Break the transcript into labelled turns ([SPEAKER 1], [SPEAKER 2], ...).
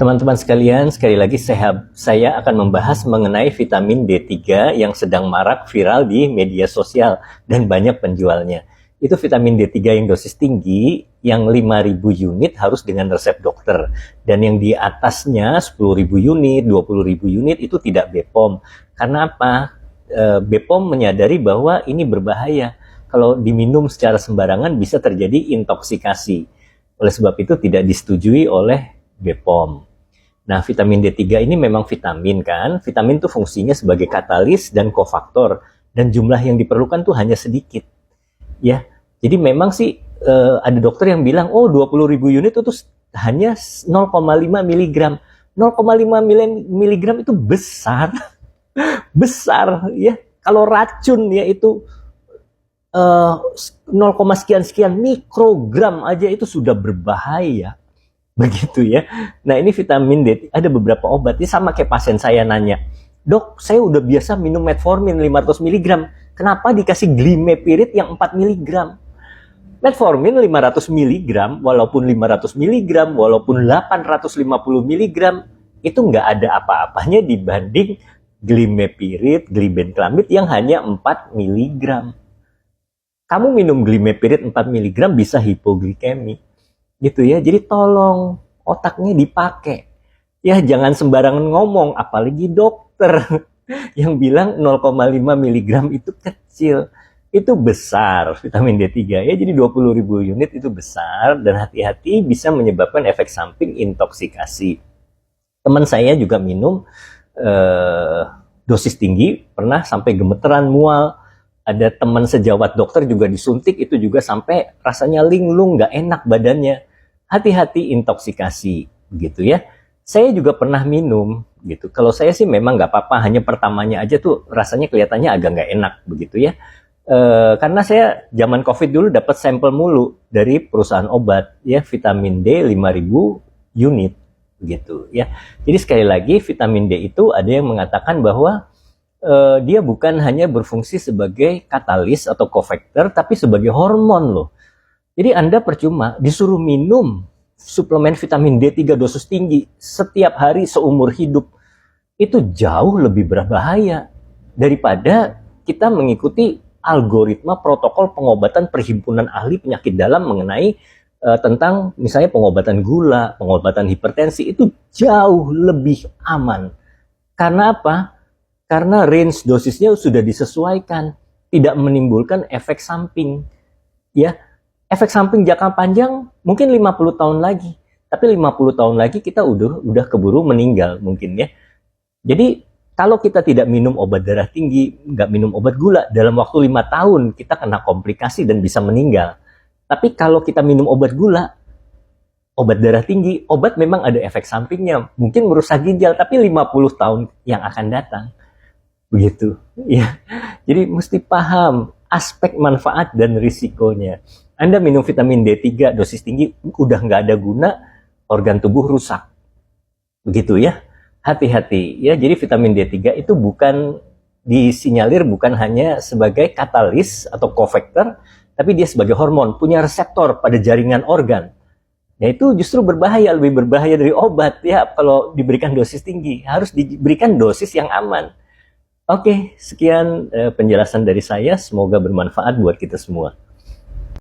[SPEAKER 1] Teman-teman sekalian, sekali lagi saya akan membahas mengenai vitamin D3 yang sedang marak viral di media sosial dan banyak penjualnya. Itu vitamin D3 yang dosis tinggi, yang 5.000 unit harus dengan resep dokter. Dan yang di atasnya 10.000 unit, 20.000 unit itu tidak BPOM. Karena apa? BPOM menyadari bahwa ini berbahaya. Kalau diminum secara sembarangan bisa terjadi intoksikasi. Oleh sebab itu tidak disetujui oleh BPOM. Nah, vitamin D3 ini memang vitamin kan. Vitamin itu fungsinya sebagai katalis dan kofaktor. Dan jumlah yang diperlukan tuh hanya sedikit. Ya, jadi memang sih ada dokter yang bilang, oh 20.000 unit itu hanya 0,5 mg. 0,5 mg itu besar. Besar ya. Kalau racun ya itu 0, sekian mikrogram aja itu sudah berbahaya. Begitu ya. Nah ini vitamin D, ada beberapa obat. Ini sama kayak pasien saya nanya, dok saya udah biasa minum metformin 500 mg. Kenapa dikasih glimepirid yang 4 mg? Metformin 500 mg, walaupun 500 mg, walaupun 850 mg, itu nggak ada apa-apanya dibanding glimepirid, glibenclamid yang hanya 4 mg. Kamu minum glimepirid 4 mg bisa hipoglikemi. Gitu ya, jadi tolong otaknya dipakai. Ya jangan sembarangan ngomong, apalagi dokter yang bilang 0,5 mg itu kecil. Itu besar vitamin D3 ya, jadi 20.000 unit itu besar dan hati-hati bisa menyebabkan efek samping intoksikasi. Teman saya juga minum dosis tinggi, pernah sampai gemeteran, mual. Ada teman sejawat dokter juga disuntik, itu juga sampai rasanya linglung, nggak enak badannya. Hati-hati intoksikasi, gitu ya. Saya juga pernah minum, gitu. Kalau saya sih memang nggak apa-apa, hanya pertamanya aja tuh rasanya kelihatannya agak nggak enak, begitu ya. Karena saya zaman COVID dulu dapat sampel mulu dari perusahaan obat, ya vitamin D 5.000 unit, begitu ya. Jadi sekali lagi vitamin D itu ada yang mengatakan bahwa dia bukan hanya berfungsi sebagai katalis atau kofaktor, tapi sebagai hormon loh. Jadi Anda percuma disuruh minum suplemen vitamin D3 dosis tinggi setiap hari seumur hidup. Itu jauh lebih berbahaya daripada kita mengikuti algoritma protokol pengobatan Perhimpunan Ahli Penyakit Dalam mengenai tentang misalnya pengobatan gula, pengobatan hipertensi. Itu jauh lebih aman. Karena apa? Karena range dosisnya sudah disesuaikan, tidak menimbulkan efek samping. Ya. Efek samping jangka panjang mungkin 50 tahun lagi. Tapi 50 tahun lagi kita udah keburu meninggal mungkin ya. Jadi kalau kita tidak minum obat darah tinggi, nggak minum obat gula, dalam waktu 5 tahun kita kena komplikasi dan bisa meninggal. Tapi kalau kita minum obat gula, obat darah tinggi, obat memang ada efek sampingnya. Mungkin merusak ginjal, tapi 50 tahun yang akan datang. Begitu ya. Jadi mesti paham aspek manfaat dan risikonya. Anda minum vitamin D3 dosis tinggi udah nggak ada guna, organ tubuh rusak. Begitu ya. Hati-hati ya. Jadi vitamin D3 itu bukan disinyalir bukan hanya sebagai katalis atau kofaktor, tapi dia sebagai hormon, punya reseptor pada jaringan organ. Ya itu justru berbahaya, lebih berbahaya dari obat ya kalau diberikan dosis tinggi. Harus diberikan dosis yang aman. Oke, sekian penjelasan dari saya. Semoga bermanfaat buat kita semua.